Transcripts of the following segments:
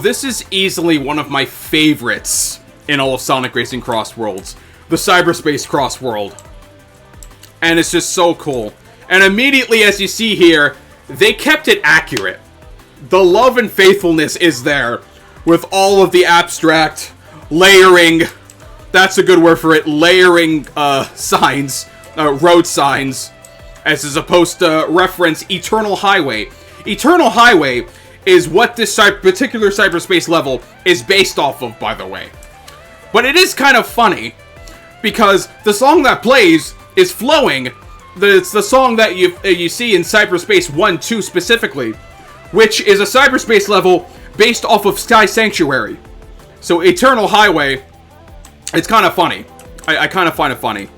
This is easily one of my favorites in all of Sonic Racing CrossWorlds. The Cyberspace CrossWorld. And it's just so cool. And immediately, as you see here, they kept it accurate. The love and faithfulness is there. With all of the abstract layering, that's a good word for it, layering signs, road signs, as opposed to reference Eternal Highway. Eternal Highway is what this particular cyberspace level is based off of, by the way. But it is kind of funny, because the song that plays is flowing. It's the song that you see in Cyberspace 1-2 specifically, which is a cyberspace level based off of Sky Sanctuary. So Eternal Highway, it's kind of funny. I kind of find it funny.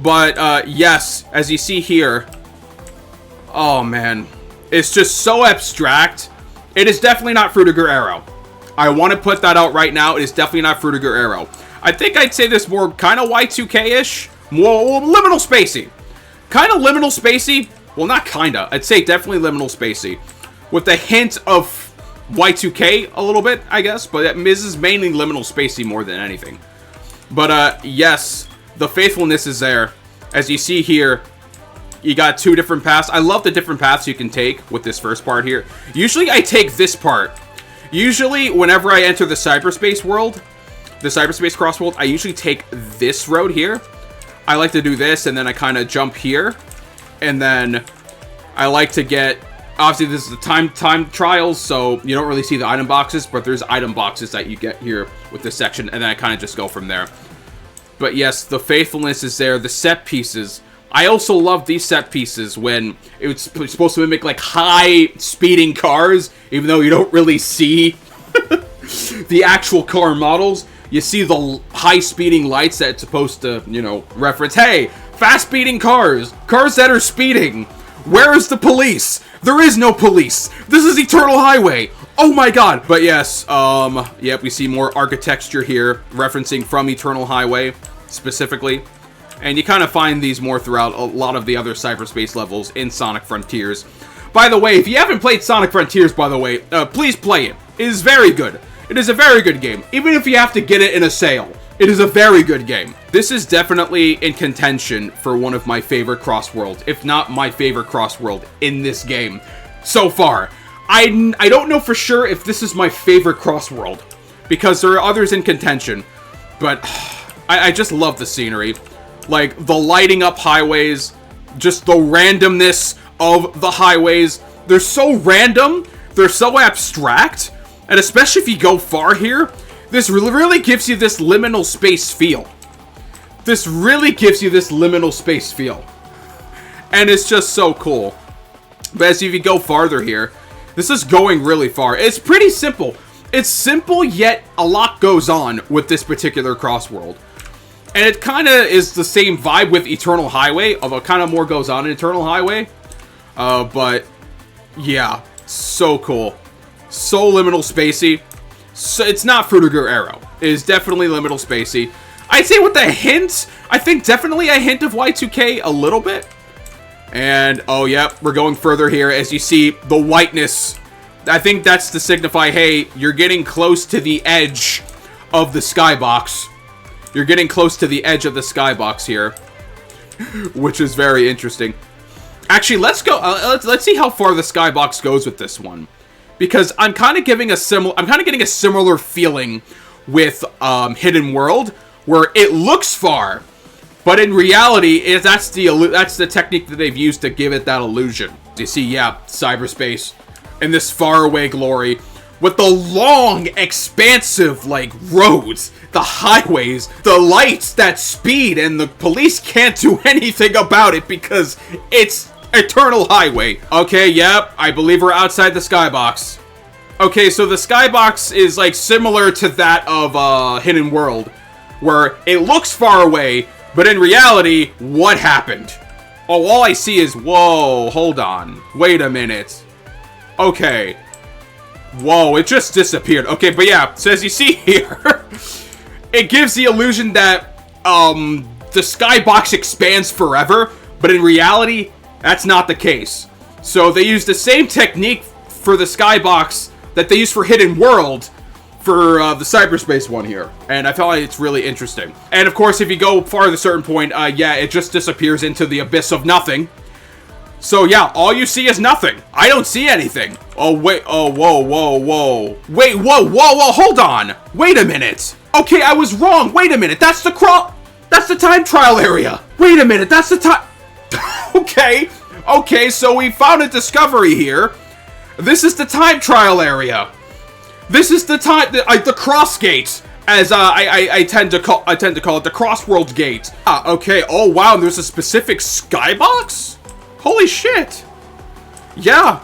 But yes, as you see here, oh man, it's just so abstract. It is definitely not Fruitiger Arrow. I want to put that out right now. It is definitely not Fruitiger Arrow. I think I'd say this more kind of Y2K-ish. More liminal spacey. Kind of liminal spacey. Well, not kinda. I'd say definitely liminal spacey. With a hint of Y2K a little bit, I guess. But this is mainly liminal spacey more than anything. But, yes. The faithfulness is there. As you see here, you got two different paths. I love the different paths you can take with this first part here. Usually, I take this part. Usually, whenever I enter the cyberspace world, the cyberspace CrossWorld, I usually take this road here. I like to do this, and then I kind of jump here. And then I like to get... Obviously, this is the time trials, so you don't really see the item boxes, but there's item boxes that you get here with this section, and then I kind of just go from there. But yes, the faithfulness is there. The set pieces. I also love these set pieces when it's supposed to mimic, like, high-speeding cars, even though you don't really see the actual car models. You see the high-speeding lights that it's supposed to, you know, reference. Hey, fast-speeding cars. Cars that are speeding. Where is the police? There is no police. This is Eternal Highway. Oh my god. But yes, yep, we see more architecture here, referencing from Eternal Highway, specifically. And you kind of find these more throughout a lot of the other cyberspace levels in Sonic Frontiers. By the way, if you haven't played Sonic Frontiers, by the way, please play it. It is very good. It is a very good game. Even if you have to get it in a sale, it is a very good game. This is definitely in contention for one of my favorite CrossWorlds, if not my favorite CrossWorld in this game so far. I don't know for sure if this is my favorite CrossWorld, because there are others in contention, but I just love the scenery. Like, the lighting up highways, just the randomness of the highways. They're so random, they're so abstract, and especially if you go far here, this really gives you this liminal space feel. This really gives you this liminal space feel. And it's just so cool. But as if you go farther here, this is going really far. It's pretty simple. It's simple, yet a lot goes on with this particular CrossWorld. And it kind of is the same vibe with Eternal Highway, although kind of more goes on in Eternal Highway. But, yeah, so cool. So liminal spacey. So it's not Fruitiger Arrow. It is definitely liminal spacey. I'd say with a hint, I think definitely a hint of Y2K a little bit. And, oh, yep, we're going further here. As you see, the whiteness, I think that's to signify, hey, you're getting close to the edge of the Skybox. You're getting close to the edge of the Skybox here, which is very interesting. Actually, let's go. Let's see how far the Skybox goes with this one, because I'm kind of getting a similar feeling with Hidden World, where it looks far, but in reality, that's the technique that they've used to give it that illusion. You see, yeah, cyberspace and this faraway glory with the long, expansive, like, roads, the highways, the lights that speed, and the police can't do anything about it because it's Eternal Highway. Okay, yep, I believe we're outside the Skybox. Okay, so the Skybox is, like, similar to that of Hidden World, where it looks far away, but in reality, what happened? Oh, all I see is, whoa, hold on, wait a minute. Okay. Whoa, it just disappeared. Okay, but yeah, so as you see here, it gives the illusion that, the Skybox expands forever, but in reality, that's not the case. So they use the same technique for the Skybox that they use for Hidden World, for the cyberspace one here, and I felt like it's really interesting. And of course, if you go far to a certain point, yeah, it just disappears into the abyss of nothing. So yeah, all you see is nothing. I don't see anything. Oh wait, oh whoa, whoa, whoa. Wait, whoa, hold on. Wait a minute. Okay, I was wrong. Wait a minute, that's the time trial area. Wait a minute, that's the time. Okay, so we found a discovery here. This is the time trial area. This is the the cross gate, as I tend to call it, the CrossWorld gate. Okay. Oh wow, and there's a specific Skybox? Holy shit. Yeah.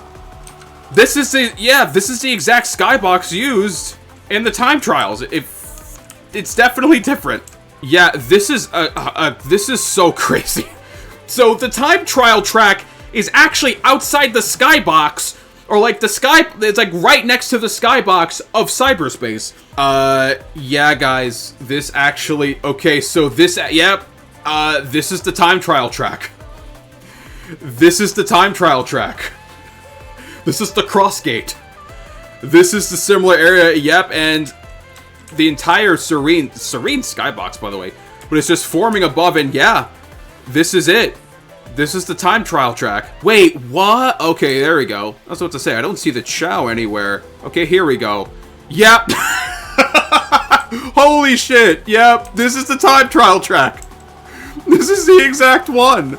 This is the exact Skybox used in the time trials. It's definitely different. Yeah, this is so crazy. So the time trial track is actually outside the Skybox, or like it's like right next to the Skybox of Cyberspace. Yeah, guys, this actually, okay, so this, yep, this is the time trial track. This is the time trial track. This is the cross gate. This is the similar area, yep, and the entire serene Skybox, by the way, but it's just forming above, and yeah, this is it. This is the time trial track. Wait, what? Okay, there we go. I was about to say, I don't see the Chow anywhere. Okay, here we go. Yep. Holy shit. Yep, this is the time trial track. This is the exact one.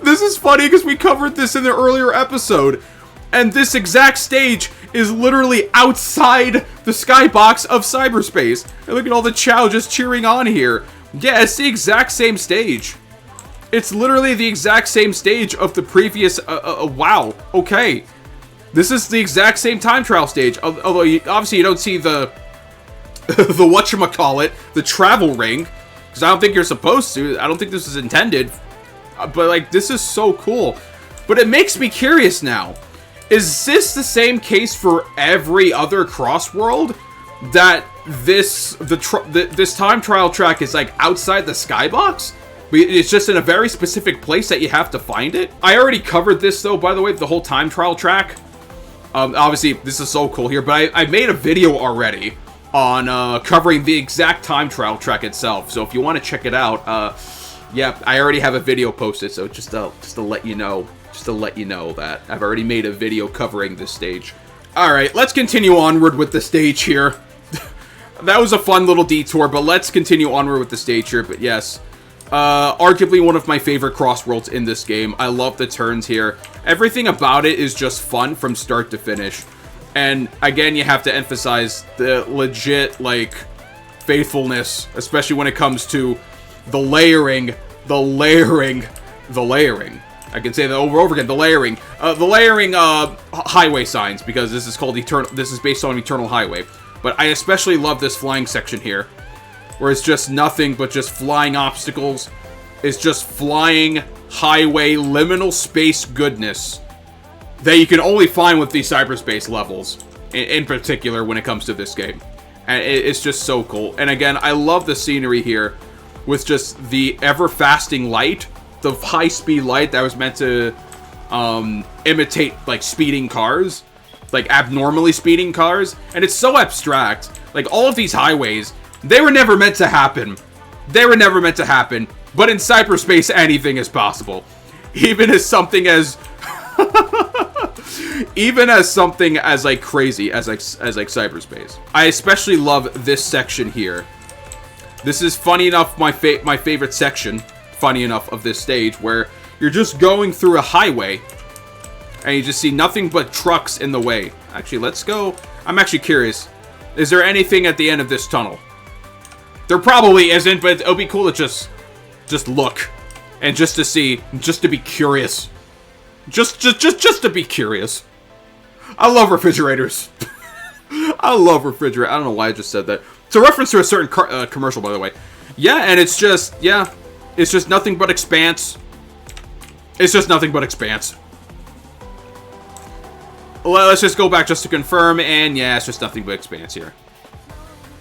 This is funny because we covered this in the earlier episode, and this exact stage is literally outside the Skybox of Cyberspace. And look at all the Chow just cheering on here. Yeah, it's the exact same stage. It's literally the exact same stage of the previous, wow, okay. This is the exact same time trial stage, although obviously you don't see the whatchamacallit, the travel ring, because I don't think you're supposed to. I don't think this is intended, but like, this is so cool. But it makes me curious now. Is this the same case for every other CrossWorld? That this time trial track is like outside the Skybox? It's just in a very specific place that you have to find it? I already covered this though, by the way, the whole time trial track. Obviously, this is so cool here, but I made a video already on covering the exact time trial track itself. So if you want to check it out, yeah, I already have a video posted. So just to let you know, that I've already made a video covering this stage. All right, let's continue onward with the stage here. That was a fun little detour, but let's continue onward with the stage here. But yes, arguably one of my favorite CrossWorlds in this game. I love the turns here. Everything about it is just fun from start to finish. And again, you have to emphasize the legit, like, faithfulness, especially when it comes to the layering. I can say that over and over again, the layering highway signs, because this is called this is based on Eternal Highway. But I especially love this flying section here, where it's just nothing but just flying obstacles. It's just flying highway liminal space goodness that you can only find with these cyberspace levels, in particular when it comes to this game. And it's just so cool. And again, I love the scenery here with just the ever-fasting light, the high-speed light that was meant to imitate, like, speeding cars. Like, abnormally speeding cars. And it's so abstract. Like, all of these highways, they were never meant to happen. They were never meant to happen. But in cyberspace, anything is possible. Even as something as... even as something as, like, crazy as cyberspace. I especially love this section here. This is, funny enough, my favorite section, funny enough, of this stage, where you're just going through a highway, and you just see nothing but trucks in the way. Actually, let's go. I'm actually curious. Is there anything at the end of this tunnel? There probably isn't, but it'll be cool to just look. And just to see, just to be curious. Just to be curious. I love refrigerators. I love refrigerators. I don't know why I just said that. It's a reference to a certain commercial, by the way. Yeah, and it's just, yeah. It's just nothing but expanse. It's just nothing but expanse. Well, let's just go back just to confirm, and yeah, it's just nothing but expanse here.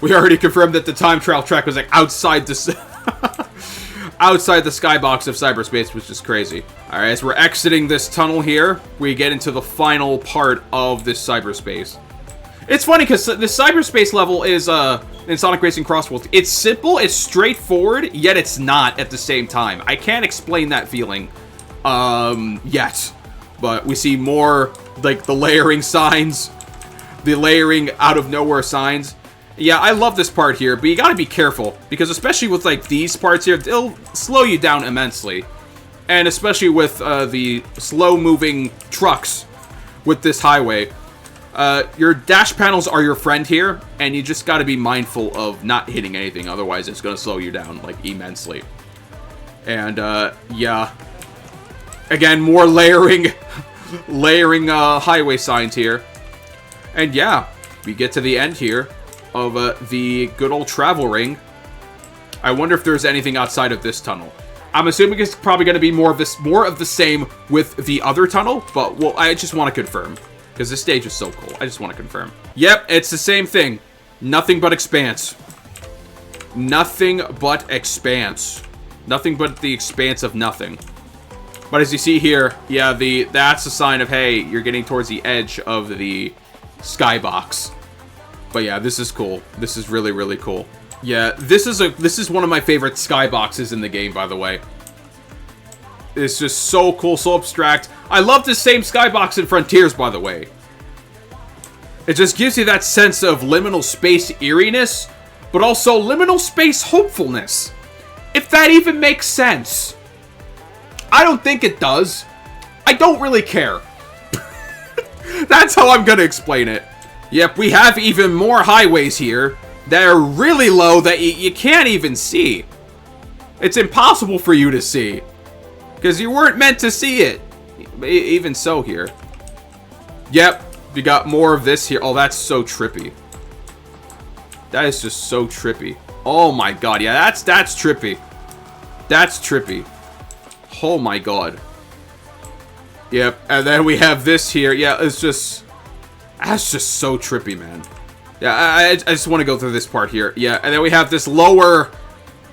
We already confirmed that the time trial track was like outside the outside the skybox of cyberspace, which is crazy. Alright, as we're exiting this tunnel here, we get into the final part of this cyberspace. It's funny, because this cyberspace level is, in Sonic Racing CrossWorlds, it's simple, it's straightforward, yet it's not at the same time. I can't explain that feeling, yet. But we see more, like, the layering signs, the layering out of nowhere signs. Yeah, I love this part here, but you gotta be careful, because especially with, like, these parts here, they'll slow you down immensely. And especially with, the slow-moving trucks with this highway. Your dash panels are your friend here, and you just gotta be mindful of not hitting anything, otherwise it's gonna slow you down, like, immensely. And, yeah. Again, more layering highway signs here. And yeah, we get to the end here of the good old travel ring. I wonder if there's anything outside of this tunnel. I'm assuming it's probably going to be more of the same with the other tunnel, but well, I just want to confirm because this stage is so cool. I just want to confirm. Yep, it's the same thing. Nothing but expanse. Nothing but expanse. Nothing but the expanse of nothing. But as you see here, yeah, that's a sign of, hey, you're getting towards the edge of the skybox. But yeah, this is cool. This is really, really cool. Yeah, this is one of my favorite skyboxes in the game, by the way. It's just so cool, so abstract. I love this same skybox in Frontiers, by the way. It just gives you that sense of liminal space eeriness, but also liminal space hopefulness. If that even makes sense. I don't think it does. I don't really care. That's how I'm gonna explain it. Yep, we have even more highways here that are really low that you can't even see. It's impossible for you to see. Because you weren't meant to see it. Even so here. Yep, we got more of this here. Oh, that's so trippy. That is just so trippy. Oh my god, yeah, that's trippy. That's trippy. Oh my god. Yep, and then we have this here. Yeah, it's just... That's just so trippy, man. Yeah, I just want to go through this part here. Yeah, and then we have this lower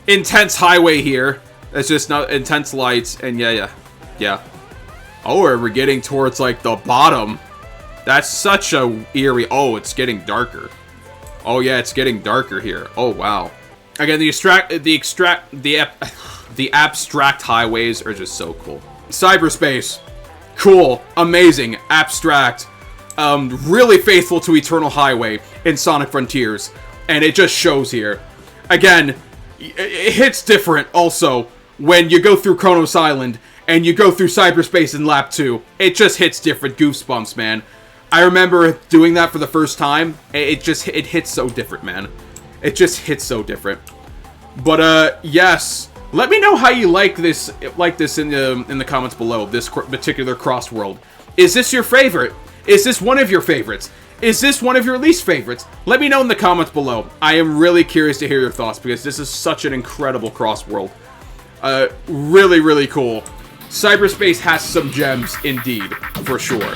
intense highway here. It's just not intense lights, and yeah. Oh, we're getting towards, like, the bottom. That's such a eerie... Oh, it's getting darker. Oh, yeah, it's getting darker here. Oh, wow. Again, the abstract highways are just so cool. Cyberspace. Cool. Amazing. Abstract. Really faithful to Eternal Highway in Sonic Frontiers. And it just shows here. Again, it hits different also when you go through Kronos Island and you go through Cyberspace in Lap 2. It just hits different. Goosebumps, man. I remember doing that for the first time. It hits so different, man. It just hits so different. But, yes. Let me know how you like this in the comments below, this particular CrossWorld. Is this your favorite? Is this one of your favorites? Is this one of your least favorites? Let me know in the comments below. I am really curious to hear your thoughts because this is such an incredible CrossWorld. Really, really cool. Cyberspace has some gems indeed, for sure.